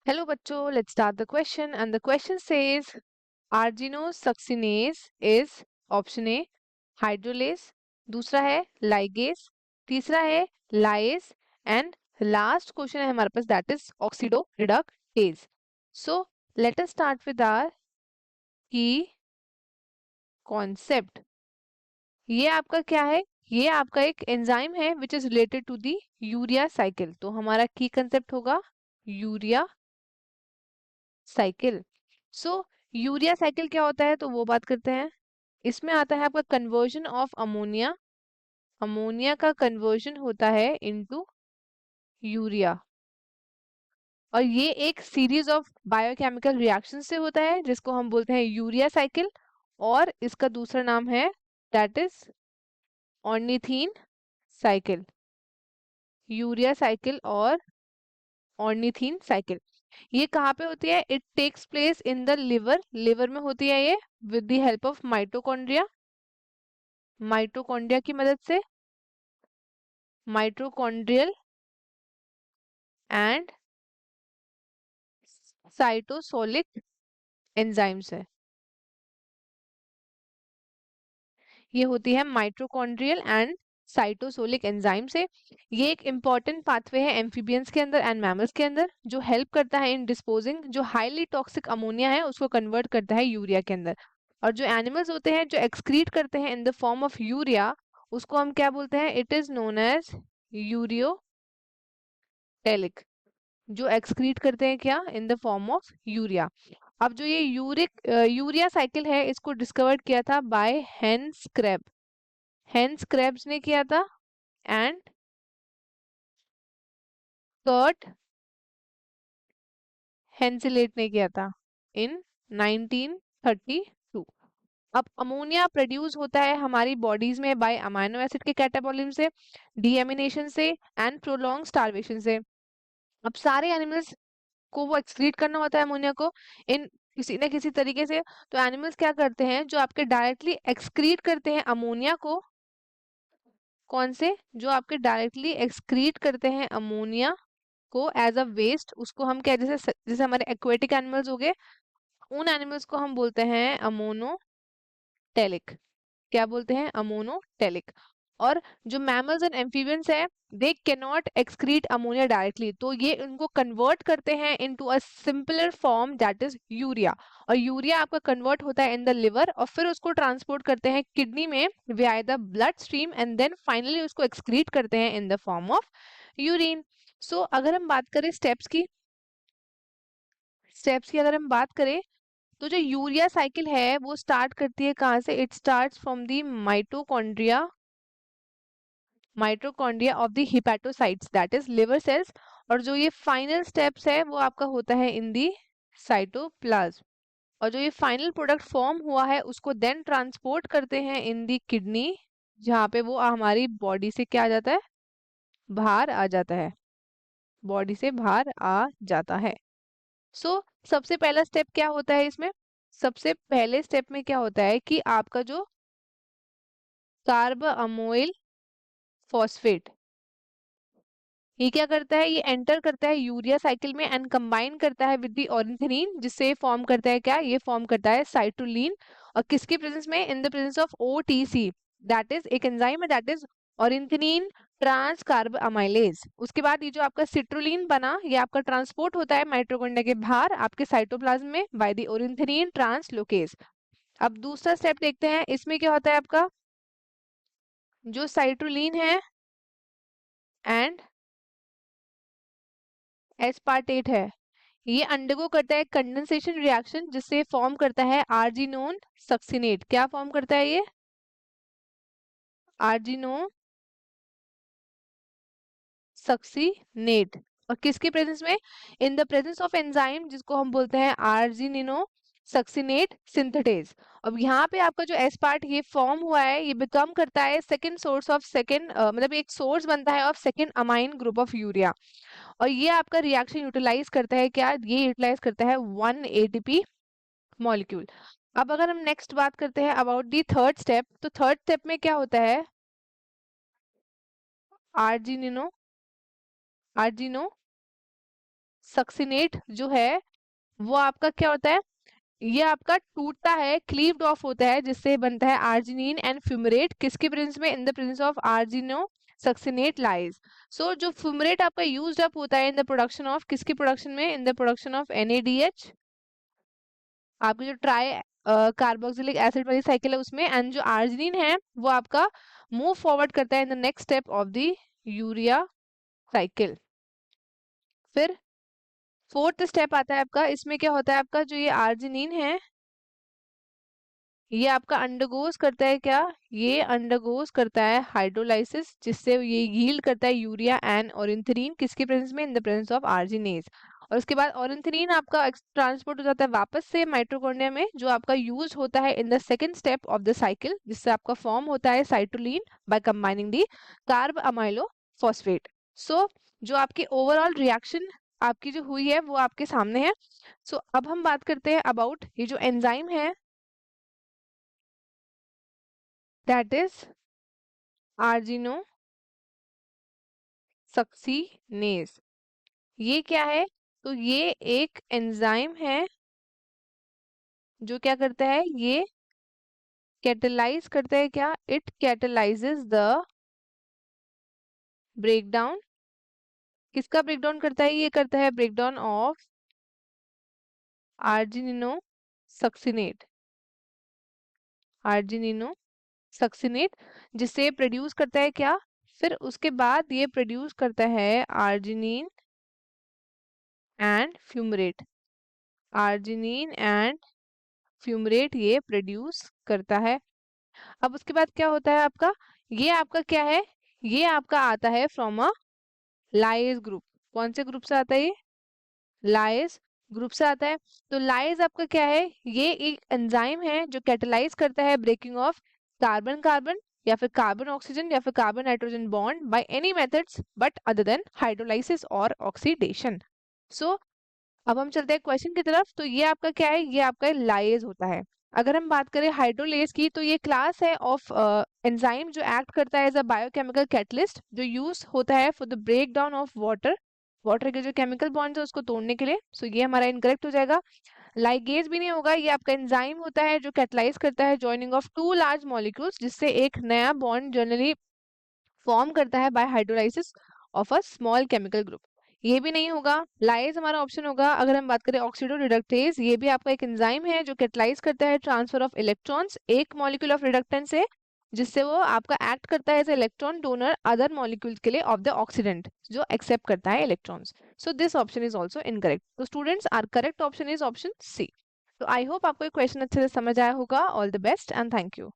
Hello बच्चों, let's start the question and the question says arginose-succinase is option A hydrolase, दूसरा है ligase, तीसरा है lyase and last question है हमारे पास that is oxidoreductase. So let us start with our key concept. ये आपका क्या है? ये आपका एक एंजाइम है which is related to the urea cycle. तो हमारा की कंसेप्ट होगा urea cycle. So urea cycle क्या होता है तो वो बात करते हैं. इसमें आता है आपका कन्वर्जन ऑफ अमोनिया. अमोनिया का कन्वर्जन होता है इनटू यूरिया और ये एक सीरीज ऑफ बायोकेमिकल रिएक्शन से होता है जिसको हम बोलते हैं यूरिया साइकिल. और इसका दूसरा नाम है that is ornithine cycle. Urea cycle और ऑर्निथीन साइकिल ये कहाँ पे होती है? It takes place in the liver. Liver में होती है ये with the help of mitochondria. Mitochondria की मदद से माइटोकॉन्ड्रियल एंड साइटोसोलिक एंजाइम्स है. ये होती है माइटोकॉन्ड्रियल एंड साइटोसोलिक एंजाइम से. ये एक इंपॉर्टेंट पाथवे है एम्फीबियंस के अंदर एंड मैमल्स के अंदर जो हेल्प करता है इन डिस्पोजिंग जो हाईली टॉक्सिक अमोनिया है उसको कन्वर्ट करता है यूरिया के अंदर. और जो एनिमल्स होते हैं जो एक्सक्रीट करते हैं in the form of urea उसको हम क्या बोलते हैं? It is known as ureotelic. जो एक्सक्रीट करते हैं क्या? In the form of urea. अब जो ये यूरिया साइकिल है इसको डिस्कवर्ड किया था by Hans Kreb. Hans Krebs ने किया था एंड कर्ट हेंसेलेट ने किया था इन 1932. अब अमोनिया प्रोड्यूस होता है हमारी बॉडीज में बाय अमाइनो एसिड के कैटाबॉलिज्म से, डीएमिनेशन से एंड प्रोलॉन्ग स्टार्वेशन से. अब सारे एनिमल्स को वो एक्सक्रीट करना होता है अमोनिया को इन किसी न किसी तरीके से. तो एनिमल्स क्या करते हैं? जो आपके डायरेक्टली एक्सक्रीट करते हैं अमोनिया को. कौन से? जो आपके डायरेक्टली एक्सक्रीट करते हैं अमोनिया को एज अ वेस्ट उसको हम क्या जैसे जैसे हमारे एक्वेटिक एनिमल्स हो गए उन एनिमल्स को हम बोलते हैं अमोनोटेलिक. क्या बोलते हैं? अमोनोटेलिक. और जो मैमल्स एंड एम्फीबियंस है they can not excrete ammonia directly तो ये उनको कन्वर्ट करते हैं into a simpler form that is urea. और यूरिया आपका कन्वर्ट होता है इन द लिवर और फिर उसको ट्रांसपोर्ट करते हैं किडनी में via the blood stream and then finally उसको एक्सक्रीट करते हैं in the form of urine. So अगर हम बात करें स्टेप्स की अगर हम बात करें तो जो यूरिया साइकिल है वो स्टार्ट करती है कहाँ से? It starts from the mitochondria of the hepatocytes that is liver cells. और जो ये फाइनल स्टेप्स है वो आपका होता है इन दी साइटोप्लाज्म. और जो ये फाइनल प्रोडक्ट फॉर्म हुआ है उसको देन ट्रांसपोर्ट करते हैं इन दी किडनी जहाँ पे वो हमारी बॉडी से क्या आ जाता है? बाहर आ जाता है. बॉडी से बाहर आ जाता है. सो सबसे पहला स्टेप क्या होता है इसमें? सबसे पहले स्टेप में क्या होता है कि आपका जो कार्ब अमोइल फॉस्फेट ये क्या करता है? ये एंटर करता है यूरिया साइकिल में एंड कंबाइन करता है विद द ऑरिथिनीन जिससे फॉर्म करता है क्या? ये फॉर्म करता है साइटोलिन. और किसके प्रेजेंस में? In the presence of OTC that is एक एंजाइम है that is ornithine transcarbamylase. उसके बाद ये जो आपका सिट्रोलिन बना ये आपका ट्रांसपोर्ट होता है माइटोकॉन्ड्रिया के बाहर आपके साइटोप्लाज्म में बाय द ऑरिथिनीन ट्रांसलोकेज. अब दूसरा स्टेप देखते हैं इसमें क्या होता है आपका जो साइट्रोलिन है एंड एस्पार्टेट है ये अंडरगो करता है कंडेंसेशन रिएक्शन जिससे फॉर्म करता है आर्जिनोन सक्सिनेट. क्या फॉर्म करता है ये? आर्जिनोन सक्सिनेट. और किसके प्रेजेंस में? In the presence of enzyme जिसको हम बोलते हैं आर्जिनिनो सक्सिनेट सिंथेटेज. अब यहाँ पे आपका जो एस पार्ट ये फॉर्म हुआ है ये बिकम करता है सेकंड सोर्स ऑफ सेकंड मतलब एक सोर्स बनता है of second amine group of urea. और ये आपका रिएक्शन यूटिलाइज करता है क्या? ये यूटिलाइज करता है 1 एटीपी मॉलिक्यूल. अब अगर हम नेक्स्ट बात करते हैं अबाउट दी थर्ड स्टेप तो थर्ड स्टेप में क्या होता है? आर्जिनिनो आर्जिनो सक्सिनेट जो है वो आपका क्या होता है, ये आपका टूटता है, क्लीव्ड ऑफ होता है, जिससे बनता है आर्जिनिन एंड फ्यूमरेट। किसके प्रेजेंस में? इन द प्रेजेंस ऑफ आर्जिनो सक्सिनेट लाइज। सो जो फ्यूमरेट आपका यूज्ड अप होता है इन द प्रोडक्शन ऑफ, किसकी प्रोडक्शन में? In the production of NADH, आपकी जो ट्राई कार्बोक्सिलिक एसिड वाली साइकिल है उसमें। एंड जो आर्जिनिन है वो आपका मूव फॉरवर्ड करता है in the next step of the urea cycle. फिर फोर्थ स्टेप आता है आपका, इसमें क्या होता है आपका, जो ये आर्जिनिन है ये आपका अंडरगोज करता है क्या? ये अंडरगोज करता है हाइड्रोलाइसिस, जिससे ये यील्ड करता है यूरिया एंड ऑरिन्थ्रीन। किसके प्रेजेंस में? In the presence of arginase. और उसके बाद ऑरिन्थ्रीन आपका ट्रांसपोर्ट हो जाता है वापस से माइटोकॉन्ड्रिया में, जो आपका यूज होता है in the second step of the cycle, जिससे आपका फॉर्म होता है citrulline by combining the carbamoyl phosphate. So जो आपकी ओवरऑल रिएक्शन आपकी जो हुई है वो आपके सामने है। सो अब हम बात करते हैं अबाउट ये जो एंजाइम है, दैट इज आर्जिनो सक्सीनेज। ये क्या है? तो ये एक एंजाइम है जो क्या करता है, ये कैटेलाइज करता है क्या? It catalyses the breakdown. किसका ब्रेकडाउन करता है? ये करता है ब्रेकडाउन ऑफ आर्जिनिनो सक्सिनेट, आर्जिनिनो सक्सिनेट, जिसे प्रोड्यूस करता है क्या? फिर उसके बाद ये प्रोड्यूस करता है arginine and fumarate, arginine and fumarate ये प्रोड्यूस करता है। अब उसके बाद क्या होता है आपका, ये आपका क्या है, ये आपका आता है फ्रॉम अ लाइज ग्रुप। कौन से ग्रुप से आता है? ये लाइज ग्रुप से आता है। तो लाइज आपका क्या है, ये एक एंजाइम है जो कैटेलाइज करता है ब्रेकिंग ऑफ कार्बन कार्बन या फिर कार्बन ऑक्सीजन या फिर carbon nitrogen bond by any methods but other than hydrolysis और ऑक्सीडेशन। सो अब हम चलते हैं क्वेश्चन की तरफ। तो ये आपका क्या है, ये आपका लाइज होता है। अगर हम बात करें हाइड्रोलेज की, तो ये क्लास है ऑफ एंजाइम जो एक्ट करता है एज अ बायोकेमिकल कैटलिस्ट, जो यूज होता है for the break down of water, water के जो केमिकल बॉन्ड्स है उसको तोड़ने के लिए। सो ये हमारा इनकरेक्ट हो जाएगा। लाइगेज भी नहीं होगा, ये आपका एंजाइम होता है जो कैटलाइज करता है joining of two large molecules, जिससे एक नया बॉन्ड जनरली फॉर्म करता है by hydrolysis of a small chemical group. ये भी नहीं होगा, लाइज हमारा ऑप्शन होगा। अगर हम बात करें ऑक्सीडो रिडक्टेज, ये भी आपका एक एंजाइम है जो कैटलाइज करता है ट्रांसफर ऑफ इलेक्ट्रॉन्स एक मॉलिक्यूल ऑफ रिडक्टेंट से, जिससे वो आपका एक्ट करता है as electron donor other molecules के लिए ऑफ द ऑक्सीडेंट जो एक्सेप्ट करता है electrons. So this option is also incorrect. तो students are correct option is option C. तो आई होप आपको ये क्वेश्चन अच्छे से समझ आया होगा। All the best and thank you.